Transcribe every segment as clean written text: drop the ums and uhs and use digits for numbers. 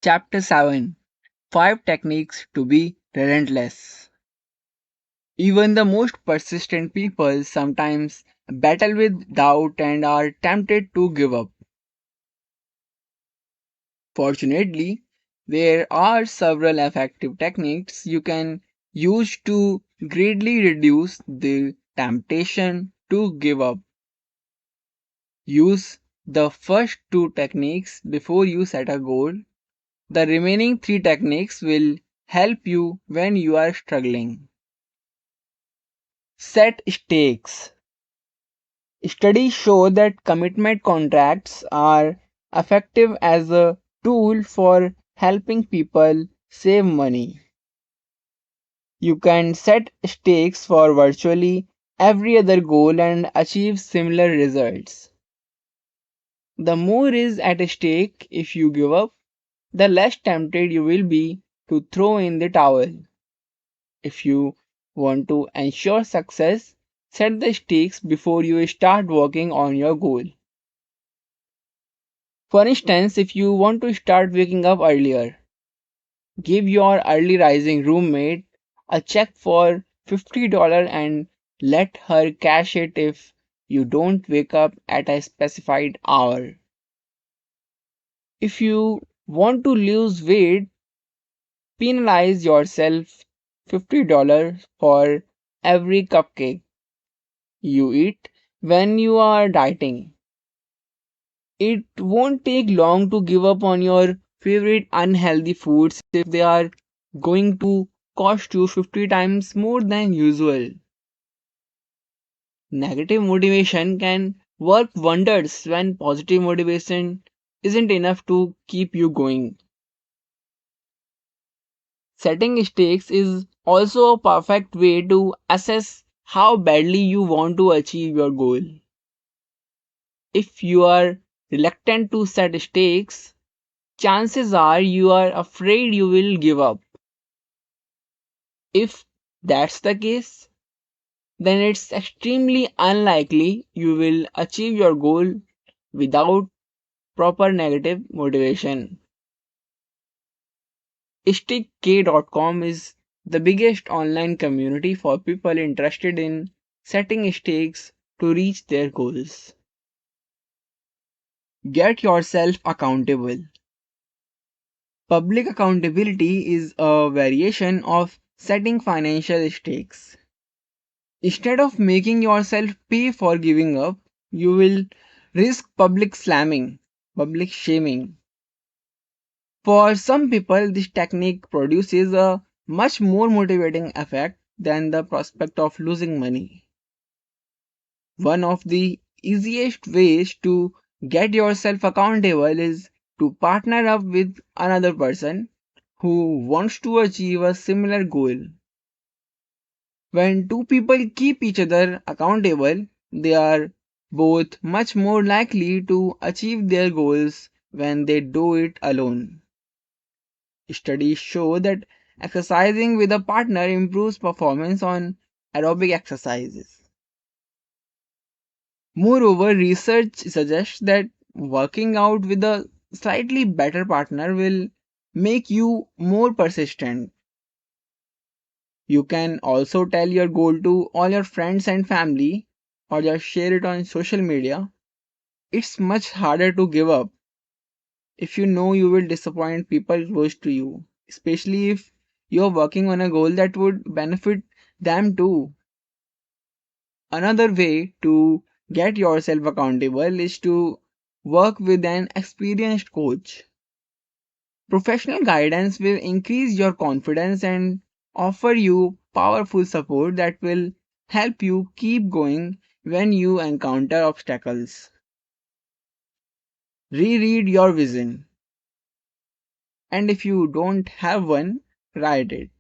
Chapter 7: 5 Techniques to be Relentless. Even the most persistent people sometimes battle with doubt and are tempted to give up. Fortunately, there are several effective techniques you can use to greatly reduce the temptation to give up. Use the first two techniques before you set a goal. The remaining three techniques will help you when you are struggling. Set stakes. Studies show that commitment contracts are effective as a tool for helping people save money. You can set stakes for virtually every other goal and achieve similar results. The more is at stake if you give up, the less tempted you will be to throw in the towel. If you want to ensure success, set the stakes before you start working on your goal. For instance, if you want to start waking up earlier, give your early rising roommate a check for $50 and let her cash it if you don't wake up at a specified hour. If you want to lose weight, penalize yourself $50 for every cupcake you eat when you are dieting. It won't take long to give up on your favorite unhealthy foods if they are going to cost you 50 times more than usual. Negative motivation can work wonders when positive motivation isn't enough to keep you going. Setting stakes is also a perfect way to assess how badly you want to achieve your goal. If you are reluctant to set stakes, chances are you are afraid you will give up. If that's the case, then it's extremely unlikely you will achieve your goal without proper negative motivation. Stick.com is the biggest online community for people interested in setting stakes to reach their goals. Get yourself accountable. Public accountability is a variation of setting financial stakes. Instead of making yourself pay for giving up, you will risk public shaming. For some people, this technique produces a much more motivating effect than the prospect of losing money. One of the easiest ways to get yourself accountable is to partner up with another person who wants to achieve a similar goal. When two people keep each other accountable, they are both much more likely to achieve their goals when they do it alone. Studies show that exercising with a partner improves performance on aerobic exercises. Moreover, research suggests that working out with a slightly better partner will make you more persistent. You can also tell your goal to all your friends and family or just share it on social media. It's much harder to give up if you know you will disappoint people close to you, especially if you're working on a goal that would benefit them too. Another way to get yourself accountable is to work with an experienced coach. Professional guidance will increase your confidence and offer you powerful support that will help you keep going when you encounter obstacles. Reread your vision, and if you don't have one, write it.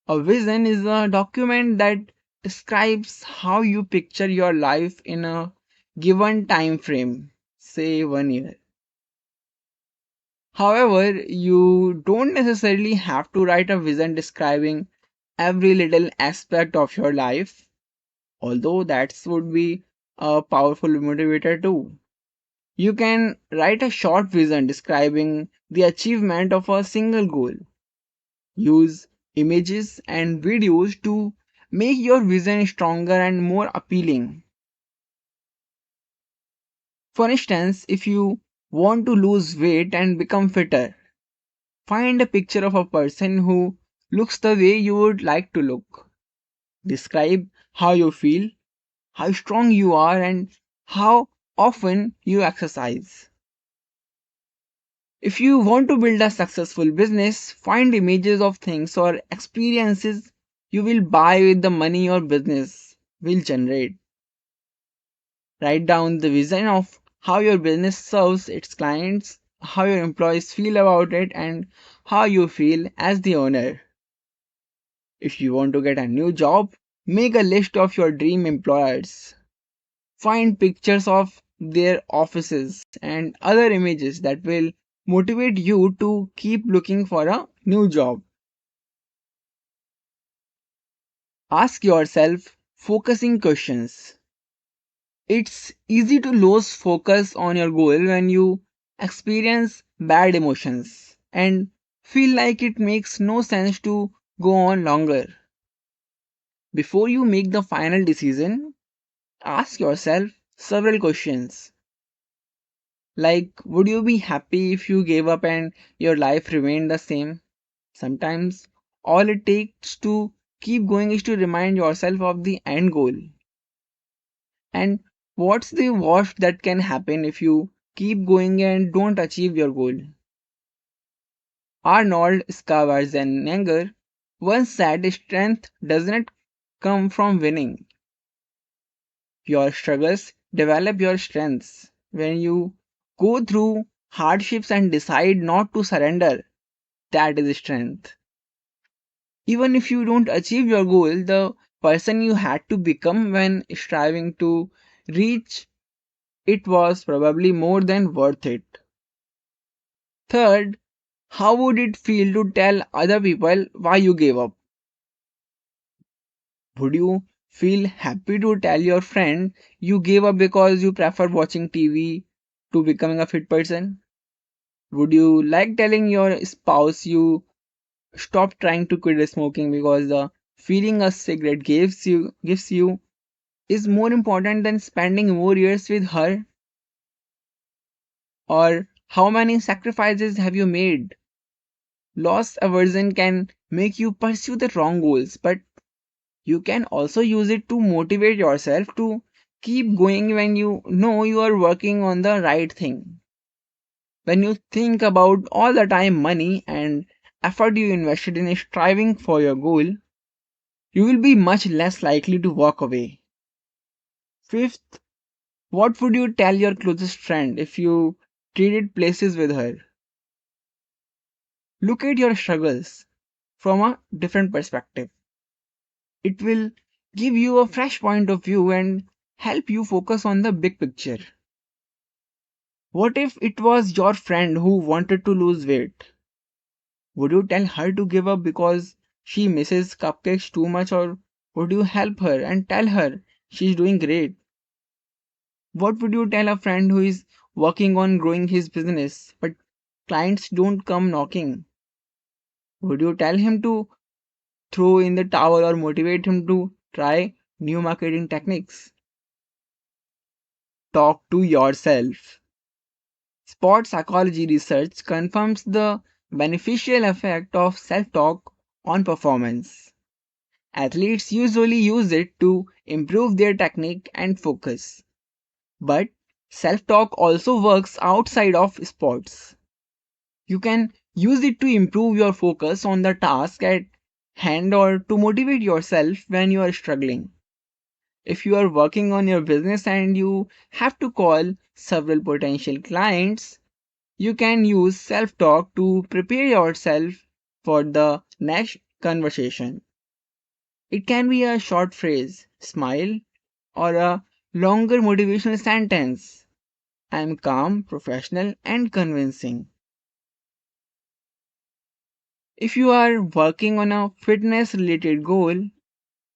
A vision is a document that describes how you picture your life in a given time frame, say 1 year. However, you don't necessarily have to write a vision describing every little aspect of your life, although that would be a powerful motivator too. You can write a short vision describing the achievement of a single goal. Use images and videos to make your vision stronger and more appealing. For instance, if you want to lose weight and become fitter, find a picture of a person who looks the way you would like to look. Describe how you feel, how strong you are, and how often you exercise. If you want to build a successful business, find images of things or experiences you will buy with the money your business will generate. Write down the vision of how your business serves its clients, how your employees feel about it, and how you feel as the owner. If you want to get a new job, make a list of your dream employers. Find pictures of their offices and other images that will motivate you to keep looking for a new job. Ask yourself focusing questions. It's easy to lose focus on your goal when you experience bad emotions and feel like it makes no sense to go on longer. Before you make the final decision, ask yourself several questions. Like, would you be happy if you gave up and your life remained the same? Sometimes all it takes to keep going is to remind yourself of the end goal. And what's the worst that can happen if you keep going and don't achieve your goal? Arnold Schwarzenegger once said strength doesn't come from winning. Your struggles develop your strengths. When you go through hardships and decide not to surrender, that is strength. Even if you don't achieve your goal, the person you had to become when striving to reach it was probably more than worth it. Third, how would it feel to tell other people why you gave up? Would you feel happy to tell your friend you gave up because you prefer watching TV to becoming a fit person? Would you like telling your spouse you stopped trying to quit smoking because the feeling a cigarette gives you is more important than spending more years with her? Or how many sacrifices have you made? Loss aversion can make you pursue the wrong goals, but you can also use it to motivate yourself to keep going when you know you are working on the right thing. When you think about all the time, money, and effort you invested in striving for your goal, you will be much less likely to walk away. Fifth, what would you tell your closest friend if you traded places with her? Look at your struggles from a different perspective. It will give you a fresh point of view and help you focus on the big picture. What if it was your friend who wanted to lose weight? Would you tell her to give up because she misses cupcakes too much, or would you help her and tell her she's doing great? What would you tell a friend who is working on growing his business but clients don't come knocking? Would you tell him to throw in the towel or motivate him to try new marketing techniques? Talk to yourself. Sport psychology research confirms the beneficial effect of self talk on performance. Athletes usually use it to improve their technique and focus. But self talk also works outside of sports. You can use it to improve your focus on the task at hand or to motivate yourself when you are struggling. If you are working on your business and you have to call several potential clients, you can use self talk to prepare yourself for the next conversation. It can be a short phrase, smile, or a longer motivational sentence. I am calm, professional, and convincing. If you are working on a fitness related goal,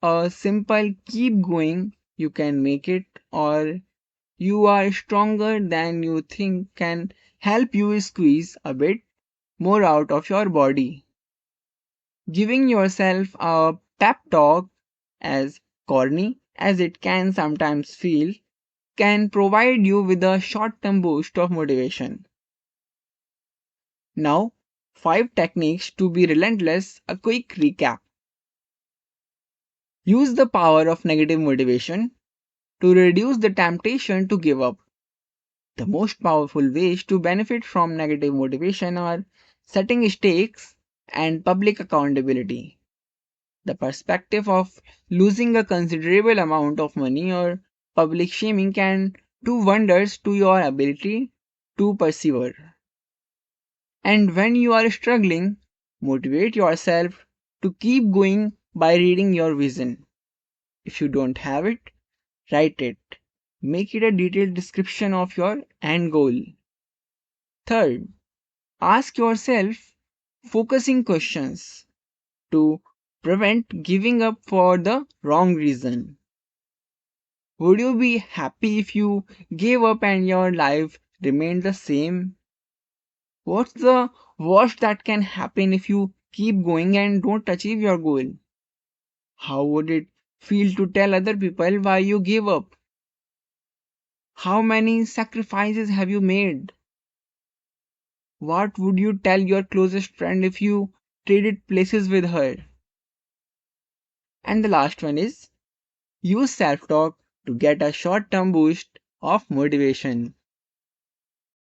a simple keep going, you can make it, or you are stronger than you think can help you squeeze a bit more out of your body. Giving yourself a pep talk, as corny as it can sometimes feel, can provide you with a short term boost of motivation. Now, 5 techniques to be relentless. A quick recap. Use the power of negative motivation to reduce the temptation to give up. The most powerful ways to benefit from negative motivation are setting stakes and public accountability. The perspective of losing a considerable amount of money or public shaming can do wonders to your ability to persevere. And when you are struggling, motivate yourself to keep going by reading your vision. If you don't have it, write it. Make it a detailed description of your end goal. Third, ask yourself focusing questions to prevent giving up for the wrong reason. Would you be happy if you gave up and your life remained the same? What's the worst that can happen if you keep going and don't achieve your goal? How would it feel to tell other people why you gave up? How many sacrifices have you made? What would you tell your closest friend if you traded places with her? And the last one is use self talk to get a short term boost of motivation.